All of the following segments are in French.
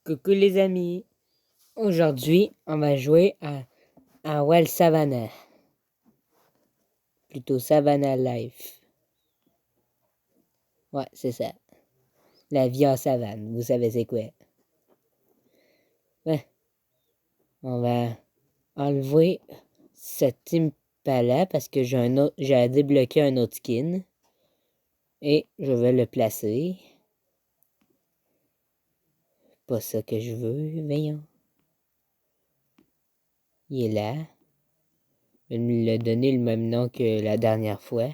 Coucou les amis. Aujourd'hui, on va jouer à Wild Savannah. Plutôt Savannah Life. Ouais, c'est ça. La vie en savane, vous savez c'est quoi. Ouais. On va enlever cet impala parce que j'ai à débloquer un autre skin. Et je vais le placer. Pas ça que je veux, voyons. Il est là. Je vais lui donner le même nom que la dernière fois.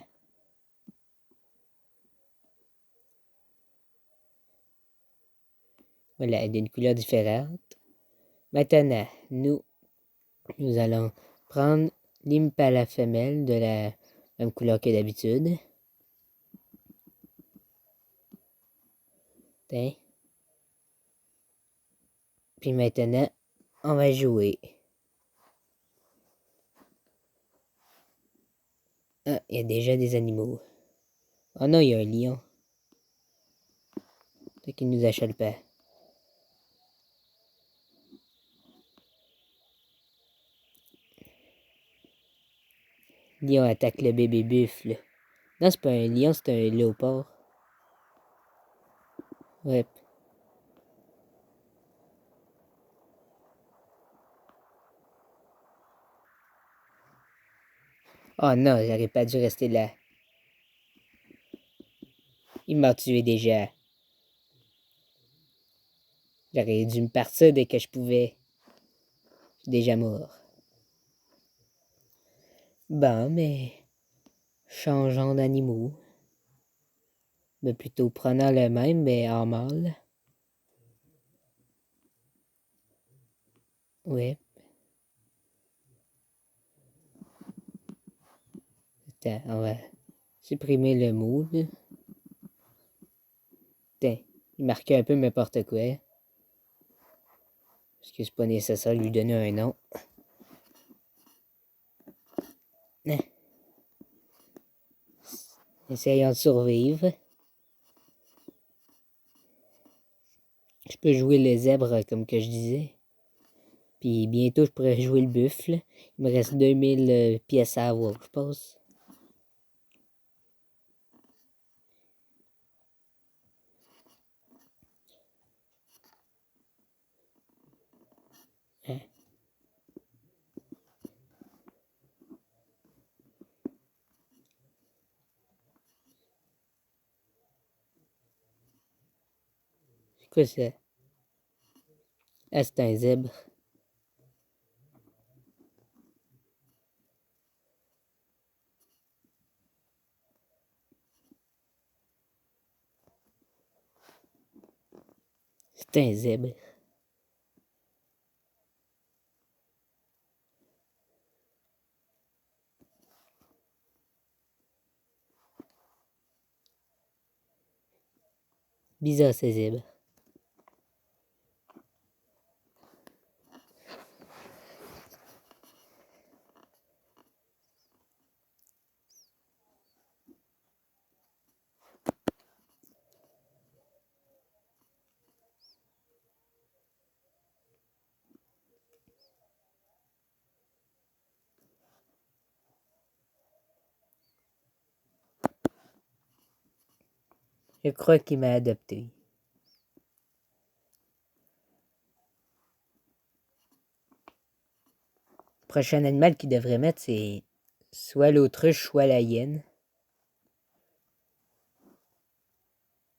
Voilà, il a une couleur différente. Maintenant, nous allons prendre l'impala femelle de la même couleur que d'habitude. Tiens. Puis maintenant, on va jouer. Ah, il y a déjà des animaux. Oh non, il y a un lion. Peut-être qu'il nous achète pas. Lion attaque le bébé buffle. Non, c'est pas un lion, c'est un léopard. Ouais. Oh non, j'aurais pas dû rester là. Il m'a tué déjà. J'aurais dû me partir dès que je pouvais. Je suis déjà mort. Bon, mais changeons d'animaux. Mais plutôt prenant le même, mais en mâle. Ouais. Attends, on va supprimer le mot, là. Tiens, il marquait un peu n'importe quoi. Parce que c'est pas nécessaire de lui donner un nom. Essayons de survivre. Je peux jouer le zèbre, comme que je disais. Puis bientôt, je pourrais jouer le buffle. Il me reste 2000 pièces à avoir, je pense. Hein? C'est quoi ça? Ah, c'est un zèbre. C'est un zèbre. Bizarre, ces zèbres. Je crois qu'il m'a adopté. Le prochain animal qu'il devrait mettre, c'est soit l'autruche, soit la hyène.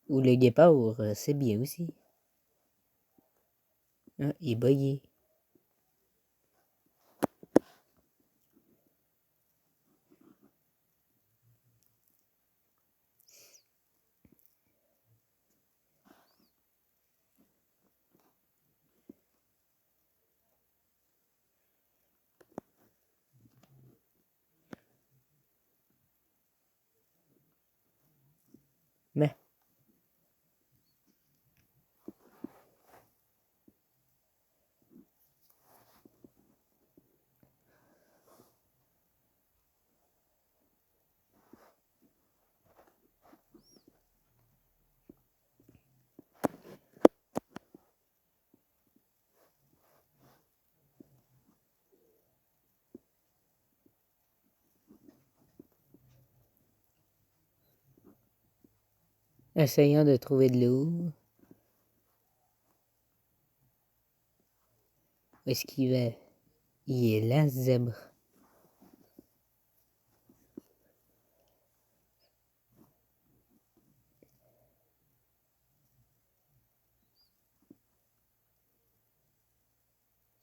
Ou le guépard, c'est bien aussi. Ah, il est bugué. Mais, Essayant de trouver de l'eau. Où est-ce qu'il va? Il est là, ce zèbre.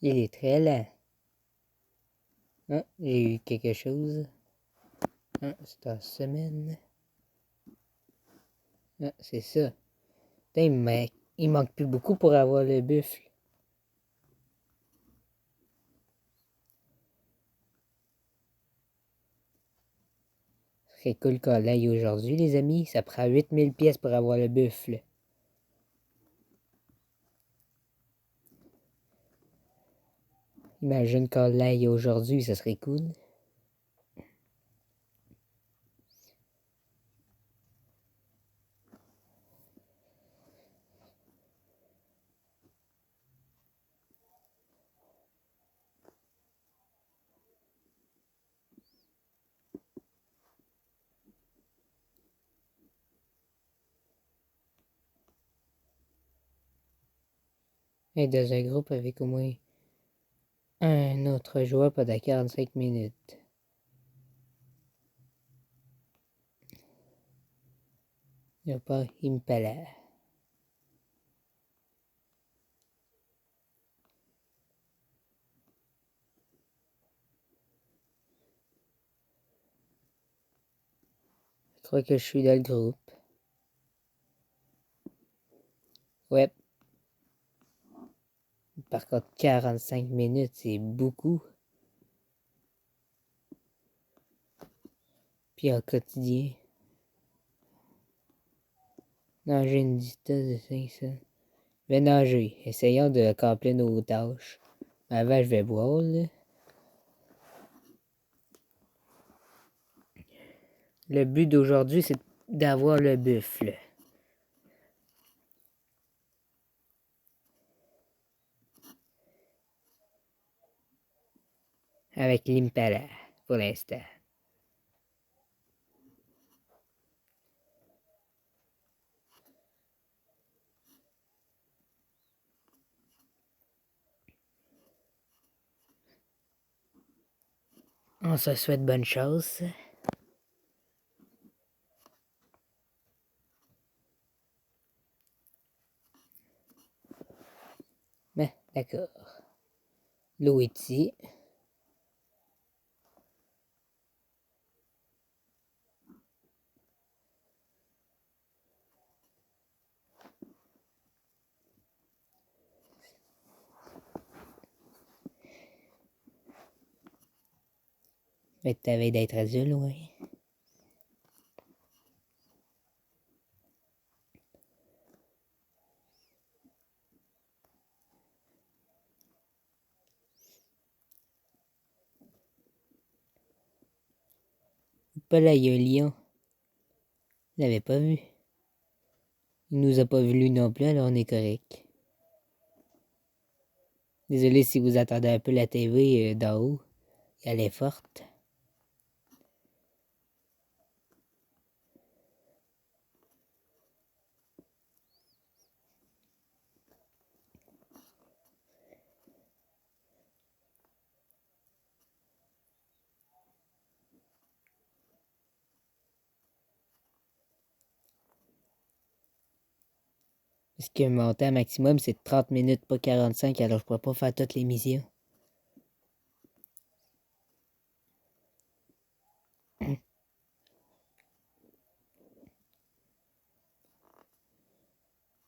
Il est très lent. Ah, j'ai eu quelque chose. Ah, c'est en semaine. Ah, c'est ça. Putain, il manque plus beaucoup pour avoir le buffle. Ce serait cool qu'on l'aille aujourd'hui, les amis. Ça prend 8000 pièces pour avoir le buffle. Imagine qu'on l'aille aujourd'hui, ça serait cool. Et dans un groupe avec au moins un autre joueur pendant 45 minutes. Il n'y a pas Impala. Je crois que je suis dans le groupe. Ouais. Par contre, 45 minutes, c'est beaucoup. Puis en quotidien. Nager une distance de 500. Je vais nager. Essayons de accomplir nos tâches. Avant, je vais boire, là. Le but d'aujourd'hui, c'est d'avoir le buffle. Avec l'Impala, pour l'instant. On se souhaite bonne chance. Ben, d'accord. L'eau est ici. Mais t'avais d'être à loin. Pas là, il y a un lion. Je l'avais pas vu. Il nous a pas vu non plus, alors on est correct. Désolé si vous attendez un peu la TV d'en haut. Elle est forte. Parce que mon temps maximum, c'est 30 minutes, pas 45, alors je pourrais pas faire toutes les missions.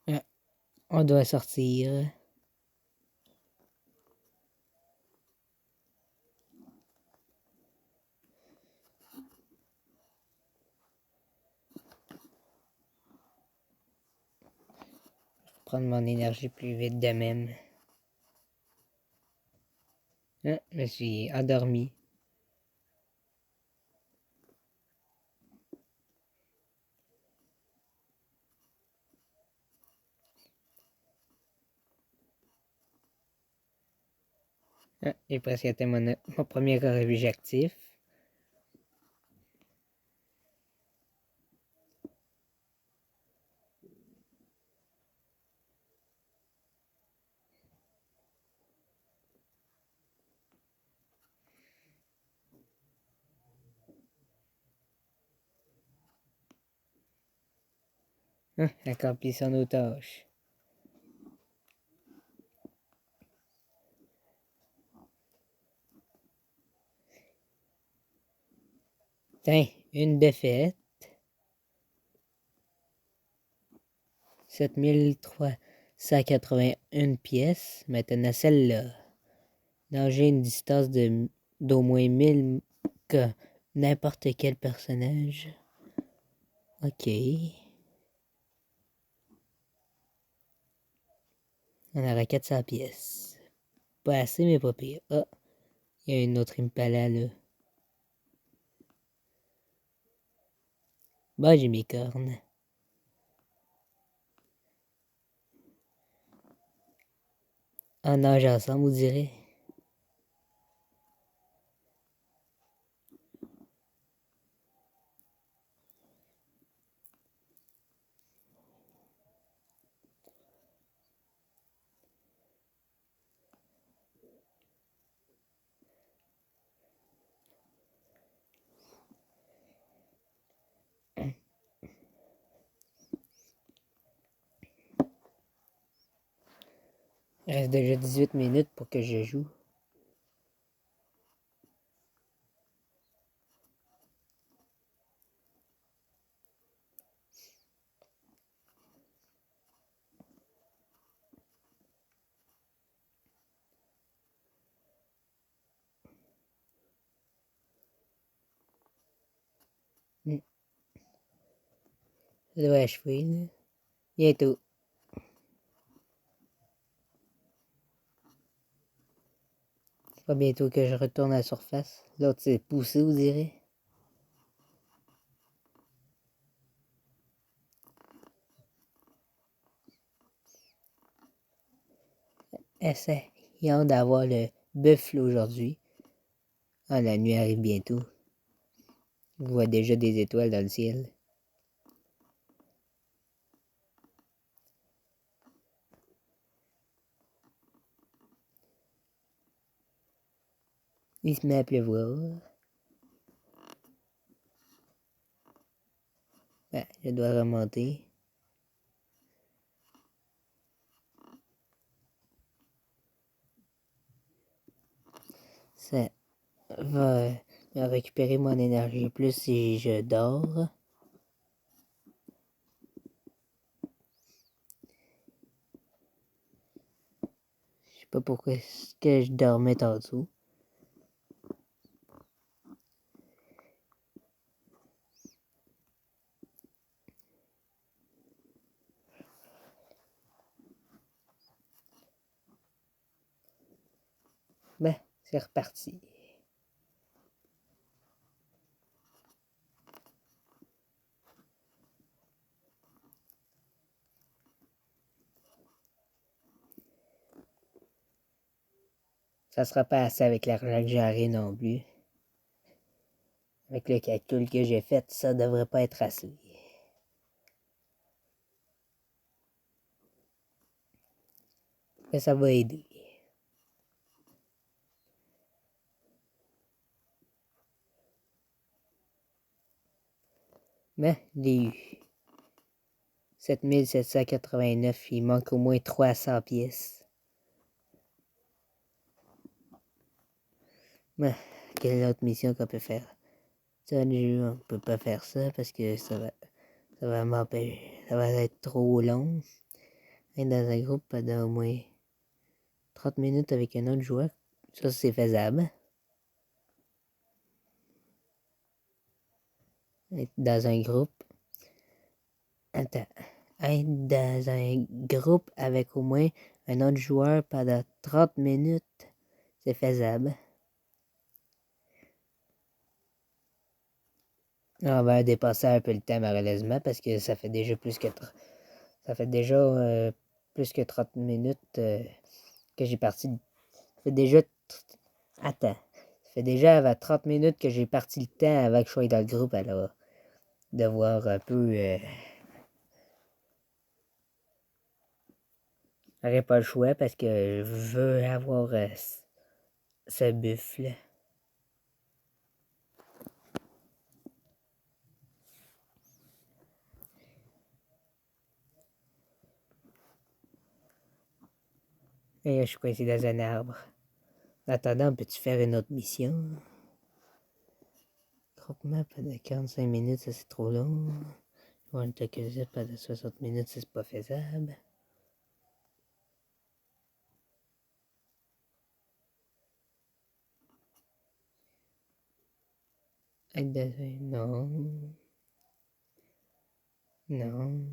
Ah, on doit sortir. Prendre mon énergie plus vite de même. Ah, je me suis endormi. Ah, j'ai presque atteint mon premier objectif. Accomplissons nos tâches. Tiens, une défaite. 7381 pièces. Maintenant, celle-là. Nager une distance d'au moins 1000 que n'importe quel personnage. Ok. On aura 400 pièces. Pas assez, mais pas pire. Ah, il y a une autre Impala là. Bah, j'ai mes cornes. On nage ensemble, vous direz. Il reste déjà 18 minutes pour que je joue. Ça devrait achever, là. Bientôt. C'est pas bientôt que je retourne à la surface. L'autre s'est poussé, vous direz. Essayons d'avoir le buffle aujourd'hui. Ah, la nuit arrive bientôt. Je vois déjà des étoiles dans le ciel. Il se met à pleuvoir. Ben, je dois remonter. Ça va récupérer mon énergie plus si je dors. Je sais pas pourquoi est-ce que je dormais tantôt. Ben, c'est reparti. Ça sera pas assez avec l'argent que j'aurai non plus. Avec le calcul que j'ai fait, ça devrait pas être assez. Mais ça va aider. Ben, j'ai eu 7789, il manque au moins 300 pièces. Ben, quelle autre mission qu'on peut faire? Ça, on peut pas faire ça parce que ça va m'empêcher. Ça va être trop long. Être dans un groupe pendant au moins 30 minutes avec un autre joueur. Ça, c'est faisable. Être dans un groupe. Attends. Être dans un groupe avec au moins un autre joueur pendant 30 minutes, c'est faisable. On va dépasser un peu le temps malheureusement parce que ça fait déjà plus que 30 minutes que j'ai parti. Ça fait déjà attends. Ça fait déjà 30 minutes que j'ai parti le temps avant que je sois dans le groupe, alors de voir un peu j'aurais pas le choix parce que je veux avoir ce buffle. Et je suis coincé dans un arbre. En attendant, peux-tu faire une autre mission? Groupement pendant 45 minutes, ça c'est trop long. One Take Zip pendant 60 minutes, c'est pas faisable. Non. Non.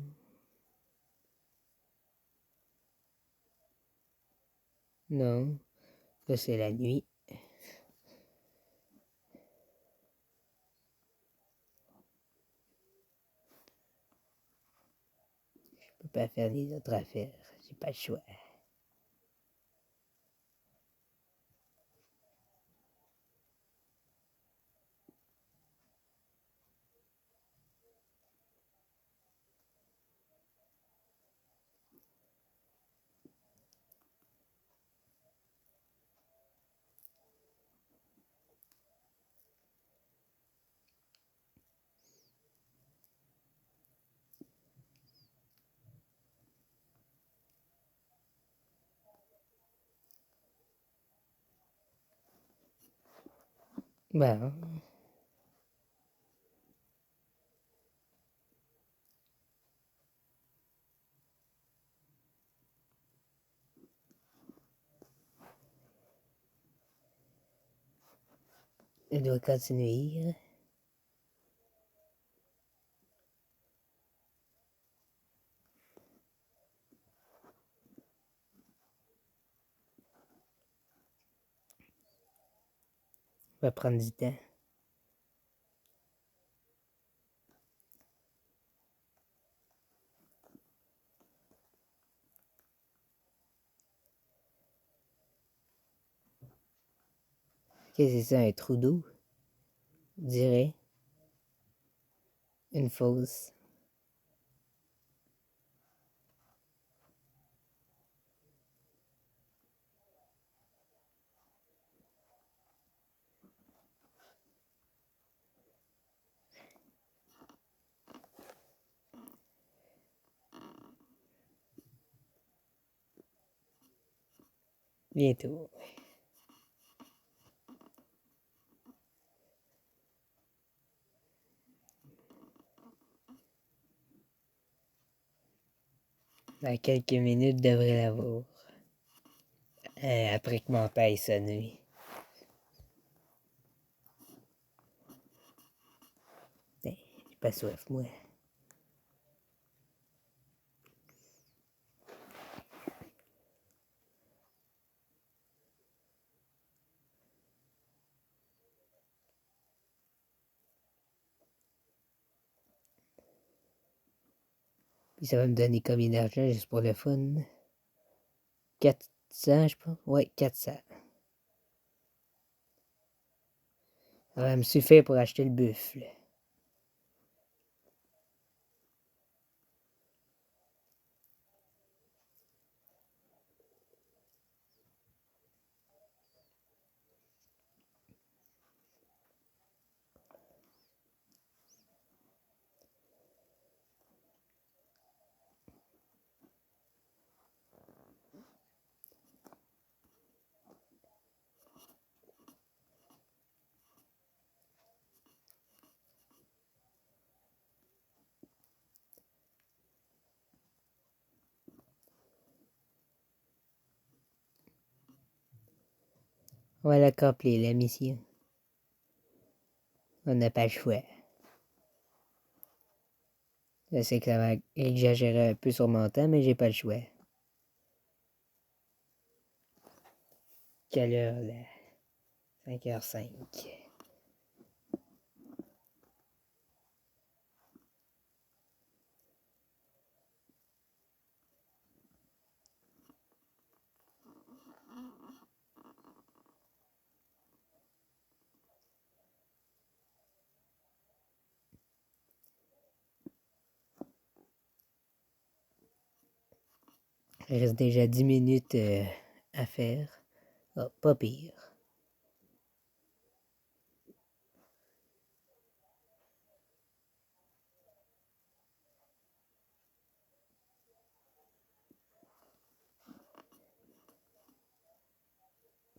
Non. Là, c'est la nuit. Je peux pas faire les autres affaires. J'ai pas le choix. Bon. Je dois continuer. Ça va prendre du temps. Qu'est-ce que c'est ça, un trou d'eau? Je dirais. Une fosse. Bientôt. Dans quelques minutes, je devrais l'avoir. Après que mon père sonne, oui. J'ai pas soif, moi. Puis ça va me donner combien d'argent juste pour le fun? 400, je pense. Ouais, 400. Ça va me suffire pour acheter le buffle. On va l'accomplir, la mission. On n'a pas le choix. Je sais que ça va exagérer un peu sur mon temps, mais j'ai pas le choix. Quelle heure, là? 5h05. Il reste déjà 10 minutes à faire. Oh, pas pire.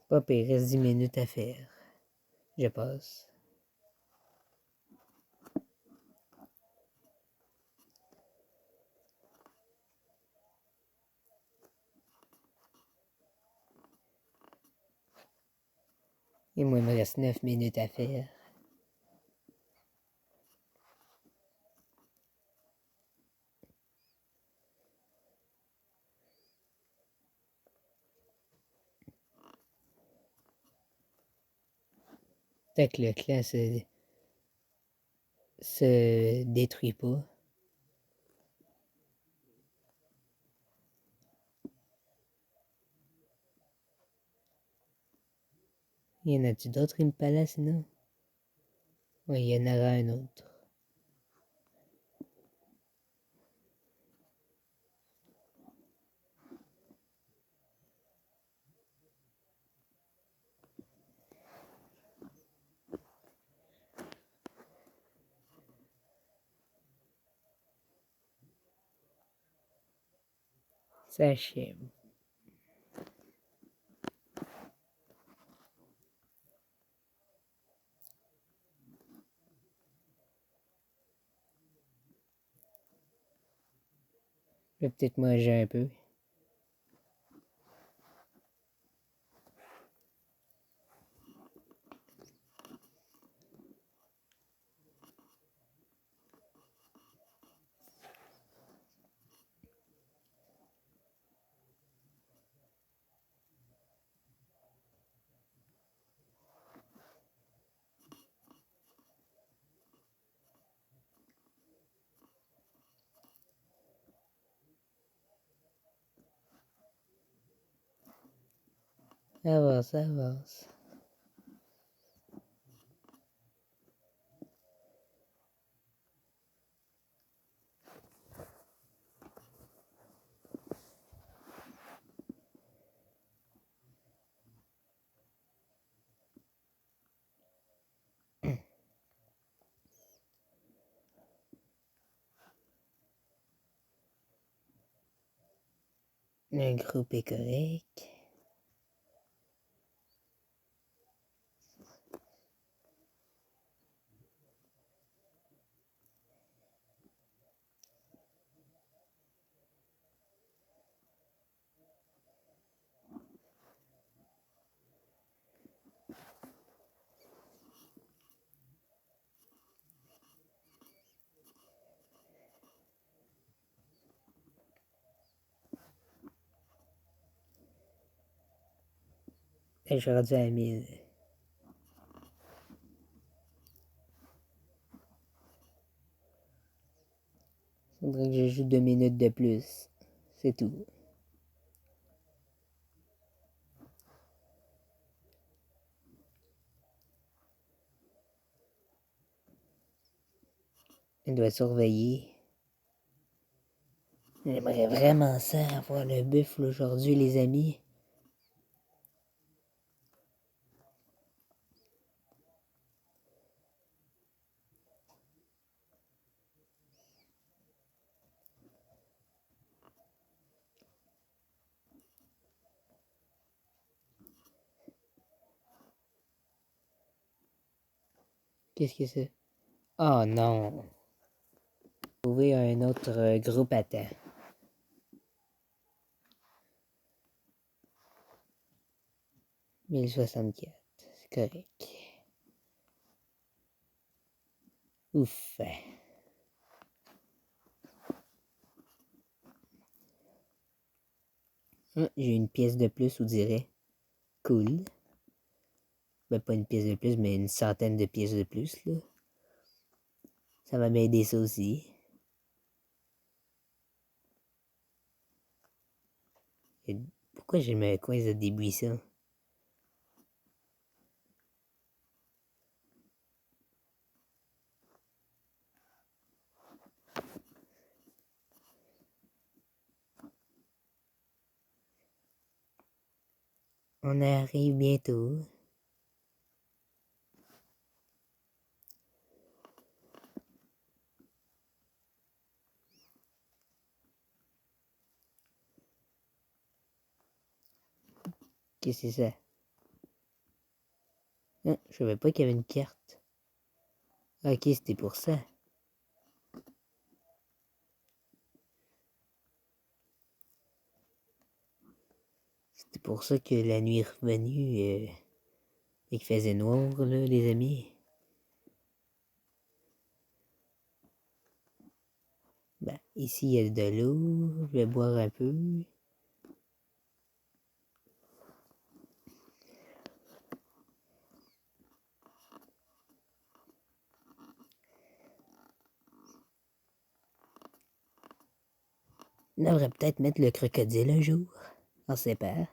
Pas pire, il reste 10 minutes à faire. Je passe. Et moi, il me reste 9 minutes à faire. Tant que le clan se détruit pas. Y en a-tu d'autres Impala sinon? Oui, il y en aura un autre. Ça chime. Je vais peut-être manger un peu. Avance, avance. Le groupe est correct. Et je suis rendu à 1000. Faudrait que je joue 2 minutes de plus. C'est tout. Il doit surveiller. J'aimerais vraiment ça, avoir le buffle aujourd'hui, les amis. Qu'est-ce que c'est? Oh non. Trouver un autre groupe à temps. 1064. C'est correct. Ouf. J'ai une pièce de plus, on dirait. Cool. Ben, pas une pièce de plus, mais une centaine de pièces de plus, là. Ça va m'aider ça aussi. Et pourquoi j'ai me coin de des buissons? On arrive bientôt. Qu'est-ce que c'est ça? Ah, je savais pas qu'il y avait une carte. Ok, c'était pour ça. C'était pour ça que la nuit est revenue et qu'il faisait noir, là, les amis. Ben, ici, il y a de l'eau. Je vais boire un peu. On devrait peut-être mettre le crocodile un jour. On sait pas.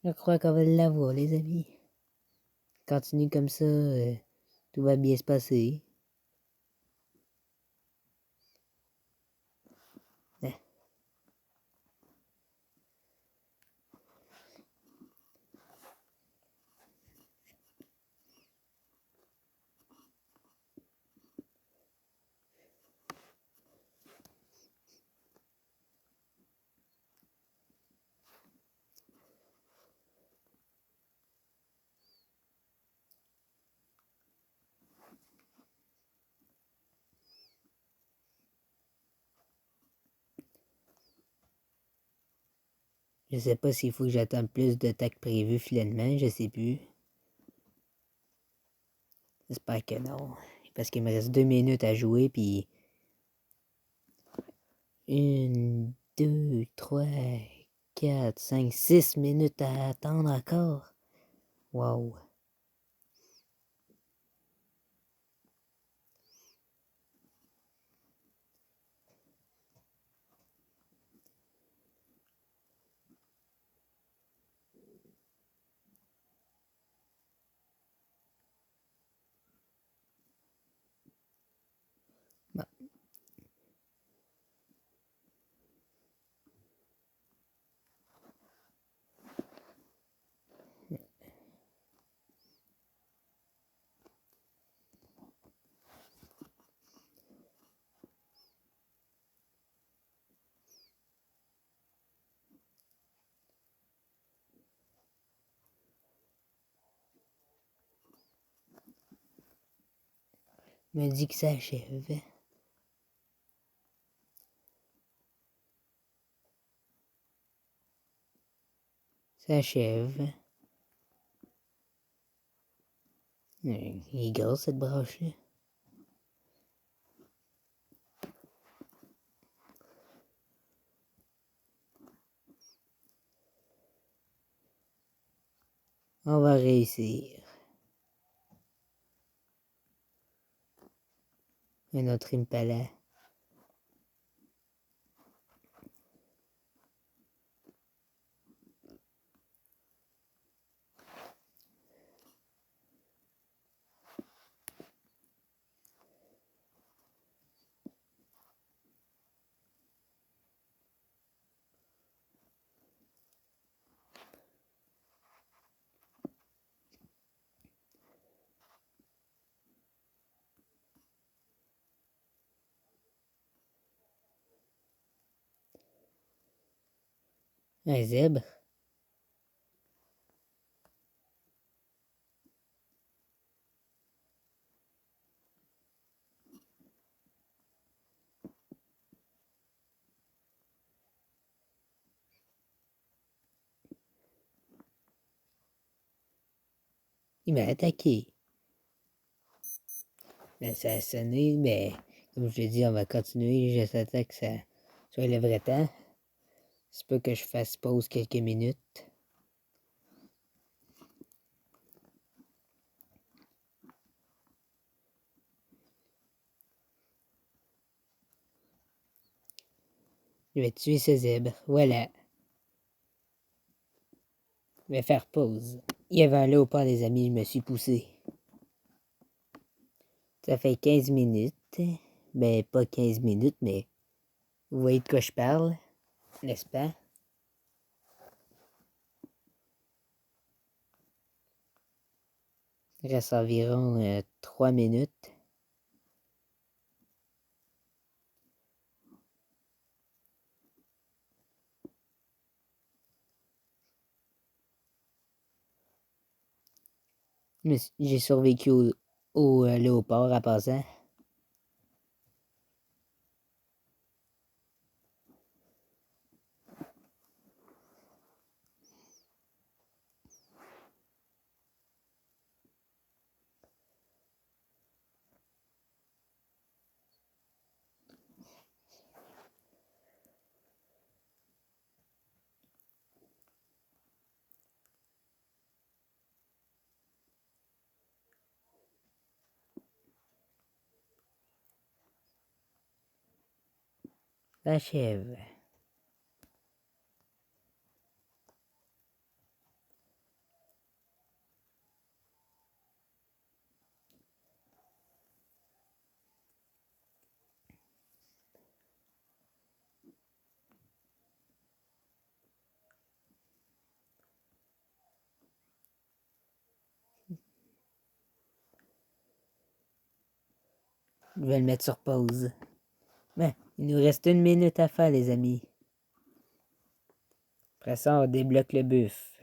Je crois qu'on va l'avoir, les amis. Continue comme ça, tout va bien se passer. Ah. Je sais pas s'il faut que j'attende plus de temps que prévu finalement, je sais plus. J'espère que non. Parce qu'il me reste 2 minutes à jouer, puis... 1, 2, 3, 4, 5, 6 minutes à attendre encore. Wow. Bon. Me dit que ça achève. Ça achève. Il est grosse cette broche-là. On va réussir. Un autre Impala. Un zèbre. Il m'a attaqué. Mais ça a sonné, mais comme je l'ai dit, on va continuer. J'attends que ça soit le vrai temps. C'est pas que je fasse pause quelques minutes. Je vais tuer ce zèbre. Voilà. Je vais faire pause. Il y avait un léopard, les amis, je me suis poussé. Ça fait 15 minutes. Ben, pas 15 minutes, mais Vous voyez de quoi je parle, n'est-ce pas? Il reste environ 3 minutes. J'ai survécu au léopard à passant. Achève. Je vais le mettre sur pause. Ben, il nous reste 1 minute à faire, les amis. Après ça, on débloque le buff.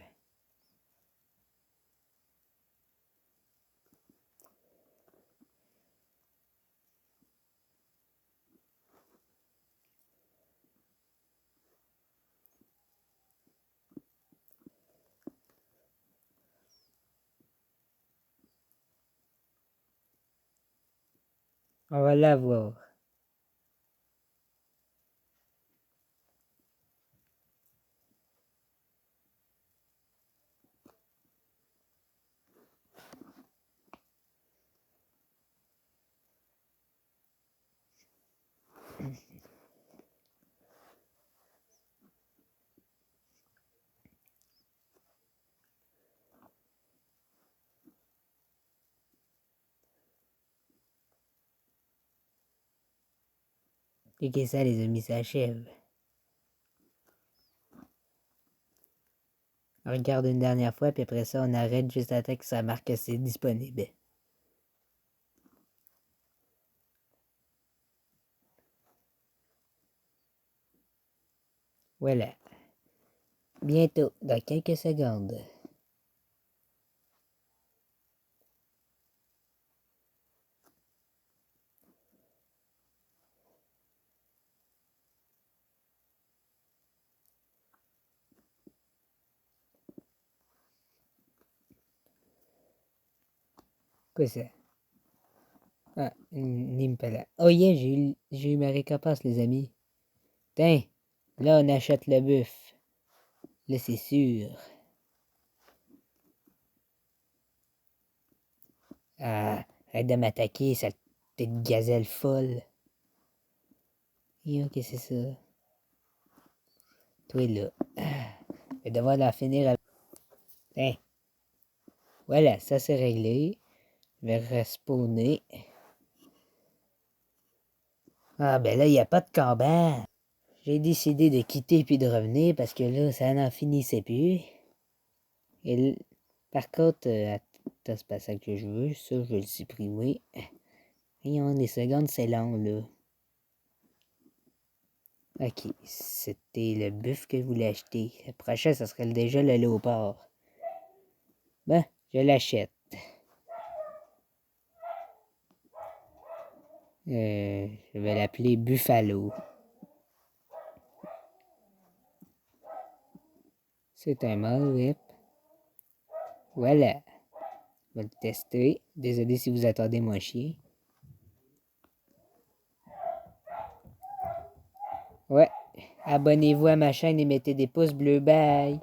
On va l'avoir. Ok, ça, les amis, ça achève. On regarde une dernière fois, puis après ça, on arrête juste à temps que ça marque que c'est disponible. Voilà. Bientôt, dans quelques secondes. Quoi ça? Ah, une Impala. Oh yeah, j'ai eu ma récompense, les amis. Tiens, là, on achète le bœuf. Là, c'est sûr. Ah, arrête de m'attaquer, cette petite gazelle folle. Et qu'est-ce que c'est ça? Toi, là. Je vais devoir la finir avec... Tiens, voilà, ça c'est réglé. Je vais respawner. Ah, ben là, il n'y a pas de combat. J'ai décidé de quitter puis de revenir parce que là, ça n'en finissait plus. Par contre, attends, c'est pas ça que je veux. Ça, je vais le supprimer. Voyons, des secondes, c'est long, là. Ok, c'était le bœuf que je voulais acheter. Le prochain, ça serait déjà le léopard. Ben, je l'achète. Je vais l'appeler Buffalo. C'est un mâle whip. Voilà. Je vais le tester. Désolé si vous attendez mon chien. Ouais. Abonnez-vous à ma chaîne et mettez des pouces bleus. Bye.